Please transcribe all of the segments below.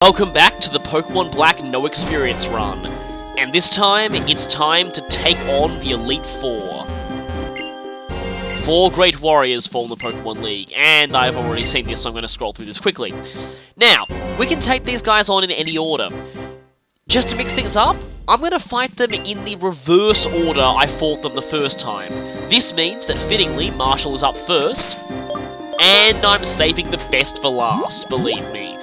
Welcome back to the Pokemon Black No Experience run, and this time, it's time to take on the Elite Four. 4 Great Warriors form the Pokemon League, and I've already seen this, so I'm going to scroll through this quickly. Now, we can take these guys on in any order. Just to mix things up, I'm going to fight them in the reverse order I fought them the first time. This means that, fittingly, Marshall is up first, and I'm saving the best for last, believe me.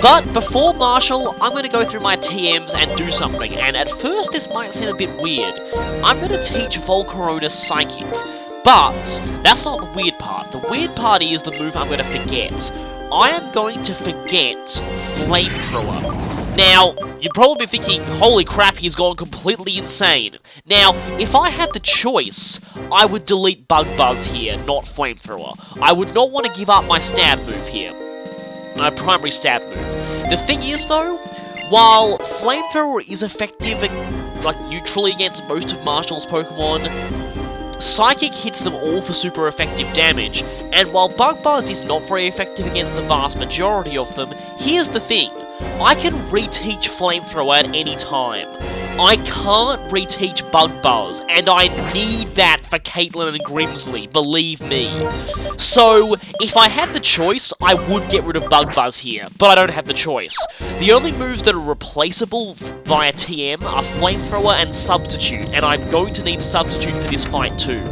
But before Marshall, I'm going to go through my TMs and do something, and at first this might seem a bit weird. I'm going to teach Volcarona Psychic, but that's not the weird part. The weird part is the move I'm going to forget. I am going to forget Flamethrower. Now, you're probably thinking, holy crap, he's gone completely insane. Now, if I had the choice, I would delete Bug Buzz here, not Flamethrower. I would not want to give up my stab move here. My primary stab move. The thing is, though, while Flamethrower is effective, like, neutrally against most of Marshall's Pokemon, Psychic hits them all for super effective damage, and while Bug Buzz is not very effective against the vast majority of them, here's the thing. I can reteach Flamethrower at any time. I can't reteach Bug Buzz, and I need that for Caitlyn and Grimsley, believe me. So, if I had the choice, I would get rid of Bug Buzz here, but I don't have the choice. The only moves that are replaceable via TM are Flamethrower and Substitute, and I'm going to need Substitute for this fight too.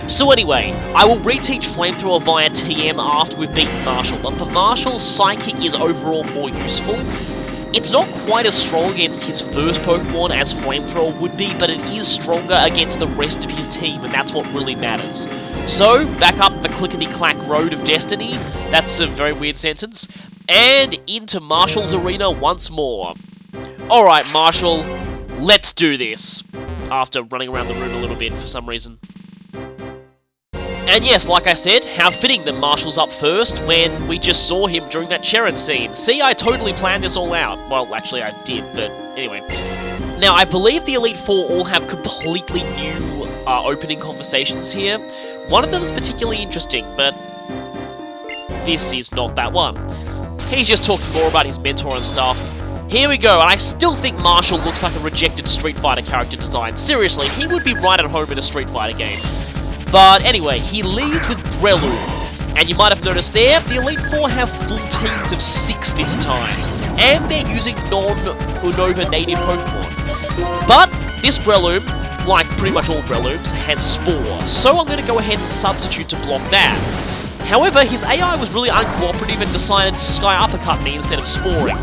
So anyway, I will reteach Flamethrower via TM after we've beaten Marshall, but for Marshall, Psychic is overall more useful. It's not quite as strong against his first Pokemon as Flamethrower would be, but it is stronger against the rest of his team, and that's what really matters. So, back up the clickety-clack road of destiny, that's a very weird sentence, and into Marshall's arena once more. Alright, Marshall, let's do this, after running around the room a little bit for some reason. And yes, like I said, how fitting that Marshall's up first when we just saw him during that Cheren scene. See, I totally planned this all out. Well, actually I did, but anyway. Now, I believe the Elite Four all have completely new opening conversations here. One of them is particularly interesting, but this is not that one. He's just talking more about his mentor and stuff. Here we go, and I still think Marshall looks like a rejected Street Fighter character design. Seriously, he would be right at home in a Street Fighter game. But anyway, he leads with Breloom, and you might have noticed there, the Elite Four have full teams of 6 this time, and they're using non-Unova native Pokemon. But this Breloom, like pretty much all Brelooms, has Spore, so I'm going to go ahead and substitute to block that. However, his AI was really uncooperative and decided to Sky Uppercut me instead of Sporing.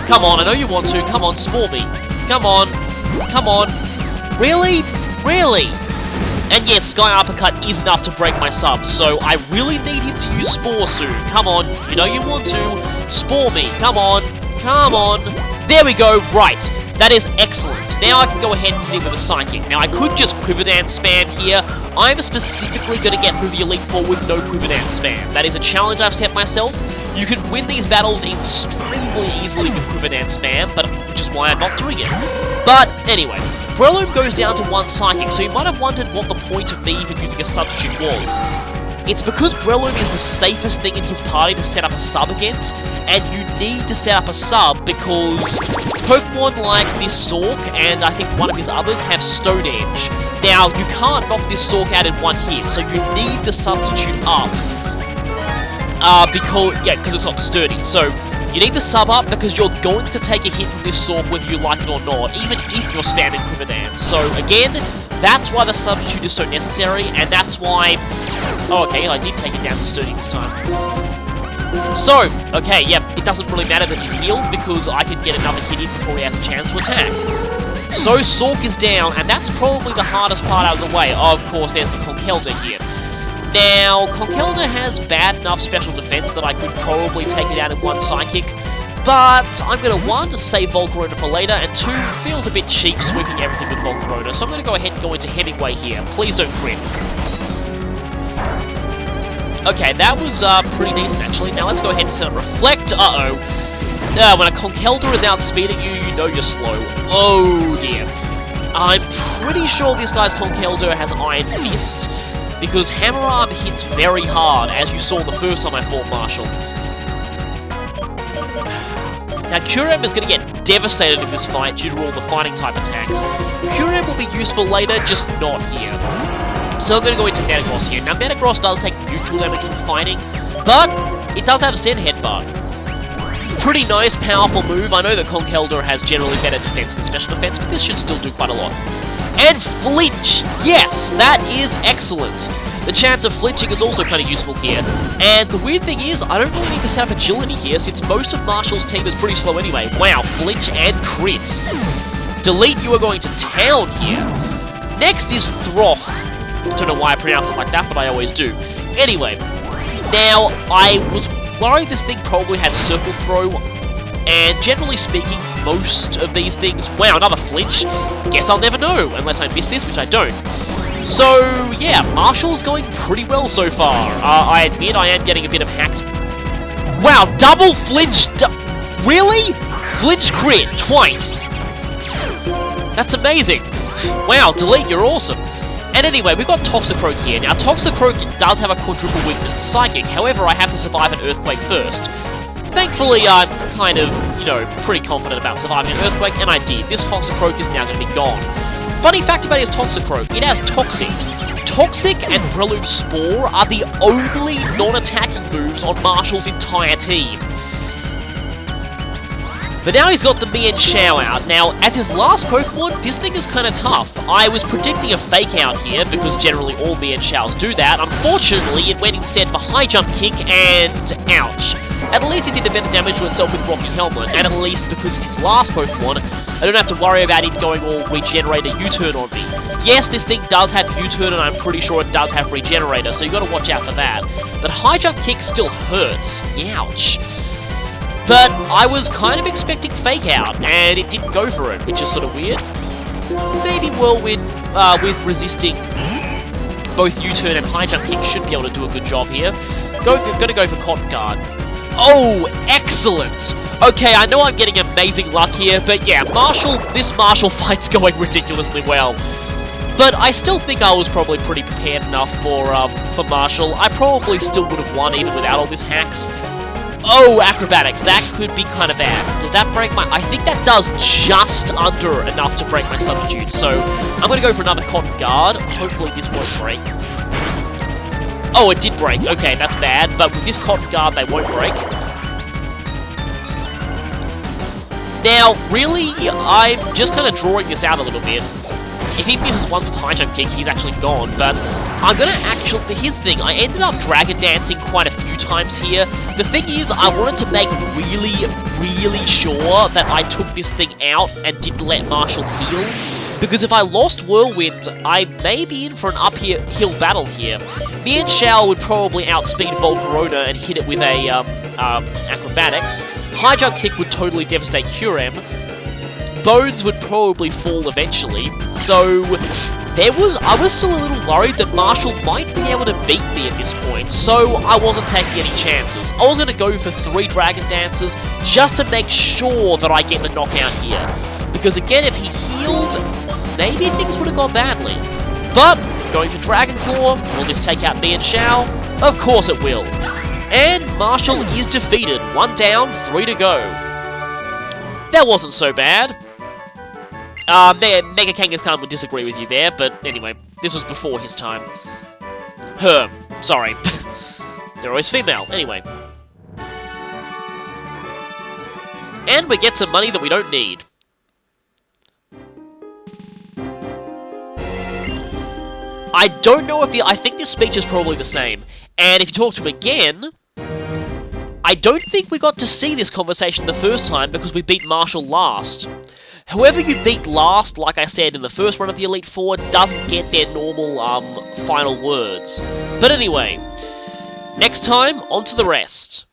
Come on, I know you want to, come on, Spore me. Come on, come on. Really? Really? And yes, Sky Uppercut is enough to break my sub, so I really need him to use Spore soon. Come on, you know you want to. Spore me, come on, come on. There we go, right. That is excellent. Now I can go ahead and hit him with a Psychic. Now I could just Quiver Dance spam here. I'm specifically going to get through the Elite Four with no Quiver Dance spam. That is a challenge I've set myself. You can win these battles extremely easily with Quiver Dance spam, which is why I'm not doing it. But anyway. Breloom goes down to 1 Psychic, so you might have wondered what the point of me even using a substitute was. It's because Breloom is the safest thing in his party to set up a sub against, and you need to set up a sub because Pokemon like this Sork, and I think one of his others, have Stone Edge. Now, you can't knock this Sork out in 1 hit, so you need the substitute up. Because it's not sturdy, so you need the sub up because you're going to take a hit from this Sork whether you like it or not, even if you're spamming Quiver Dance. So again, that's why the substitute is so necessary, and that's why... Oh, okay, I did take it down to sturdy this time. So, okay, yep, it doesn't really matter that he's healed because I can get another hit in before he has a chance to attack. So Sork is down, and that's probably the hardest part out of the way. Oh, of course, there's the Conkeldurr here. Now, Conkeldurr has bad enough special defense that I could probably take it out in 1 Psychic, but I'm going to, 1, save Volcarona for later, and 2, feels a bit cheap sweeping everything with Volcarona, so I'm going to go ahead and go into Hemingway here. Please don't crit. Okay, that was pretty decent actually. Now let's go ahead and set up Reflect. Uh-oh. When a Conkeldurr is outspeeding you, you know you're slow. Oh dear. I'm pretty sure this guy's Conkeldurr has Iron Fist, because Hammer Arm hits very hard, as you saw the first time I fought Marshall. Now, Curem is going to get devastated in this fight due to all the fighting type attacks. Curem will be useful later, just not here. So I'm going to go into Metagross here. Now, Metagross does take neutral damage from fighting, but it does have Zen Headbutt. Pretty nice, powerful move. I know that Conkeldurr has generally better defense than special defense, but this should still do quite a lot. And flinch! Yes, that is excellent. The chance of flinching is also kind of useful here. And the weird thing is, I don't really need to set up agility here, since most of Marshall's team is pretty slow anyway. Wow, flinch and crits. Delete, you are going to town here. Next is Throth. Don't know why I pronounce it like that, but I always do. Anyway, now, I was worried this thing probably had Circle Throw, and generally speaking, most of these things... Wow, another flinch? Guess I'll never know, unless I miss this, which I don't. So, yeah, Marshall's going pretty well so far. I admit I am getting a bit of hacks. Wow, double flinch... Really? Flinch crit, twice. That's amazing. Wow, Delete, you're awesome. And anyway, we've got Toxicroak here. Now, Toxicroak does have a quadruple weakness to Psychic, however, I have to survive an Earthquake first. Thankfully, I'm kind of, you know, pretty confident about surviving an Earthquake, and I did. This Toxicroak is now going to be gone. Funny fact about his Toxicroak, it has Toxic. Toxic and Prelude Spore are the only non-attacking moves on Marshall's entire team. But now he's got the Mienshao out. Now, as his last Pokemon, this thing is kind of tough. I was predicting a Fake Out here, because generally all Mienshaos do that. Unfortunately, it went instead for High Jump Kick, and ouch. At least it did a bit of damage to itself with Rocky Helmet, and at least because it's his last Pokemon, I don't have to worry about it going all Regenerator U-turn on me. Yes, this thing does have U-turn, and I'm pretty sure it does have Regenerator, so you gotta watch out for that. But High Jump Kick still hurts. Ouch. But I was kind of expecting Fake Out, and it didn't go for it, which is sort of weird. Maybe Whirlwind, with resisting both U-turn and High Jump Kick, should be able to do a good job here. Gonna go for Cotton Guard. Oh, excellent! Okay, I know I'm getting amazing luck here, but yeah, this Marshall fight's going ridiculously well. But I still think I was probably pretty prepared enough for Marshall. I probably still would have won even without all these hacks. Oh, Acrobatics, that could be kind of bad. Does that break my... I think that does just under enough to break my Substitute, so I'm going to go for another Cotton Guard. Hopefully this won't break. Oh, it did break. Okay, that's bad, but with this Cotton Guard, they won't break. Now, really, I'm just kind of drawing this out a little bit. If he misses one with High Jump Kick, he's actually gone, but I'm gonna actually... Here's the thing, I ended up Dragon Dancing quite a few times here. The thing is, I wanted to make really, really sure that I took this thing out and didn't let Marshall heal. Because if I lost Whirlwind, I may be in for an uphill battle here. Mienshao would probably outspeed Volcarona and hit it with a Acrobatics. High Jump Kick would totally devastate Curem. Bones would probably fall eventually, so I was still a little worried that Marshall might be able to beat me at this point, so I wasn't taking any chances. I was going to go for 3 Dragon Dances just to make sure that I get the knockout here. Because again, if he healed, maybe things would have gone badly. But, going for Dragon Claw, will this take out Mienshao? Of course it will. And Marshall is defeated. 1 down, 3 to go. That wasn't so bad. Mega Kangaskhan would disagree with you there, but anyway, this was before his time. Her. Sorry. They're always female. Anyway. And we get some money that we don't need. I don't know if I think this speech is probably the same. And if you talk to him again... I don't think we got to see this conversation the first time because we beat Marshall last. Whoever you beat last, like I said in the first run of the Elite Four, doesn't get their normal, final words. But anyway, next time, on to the rest.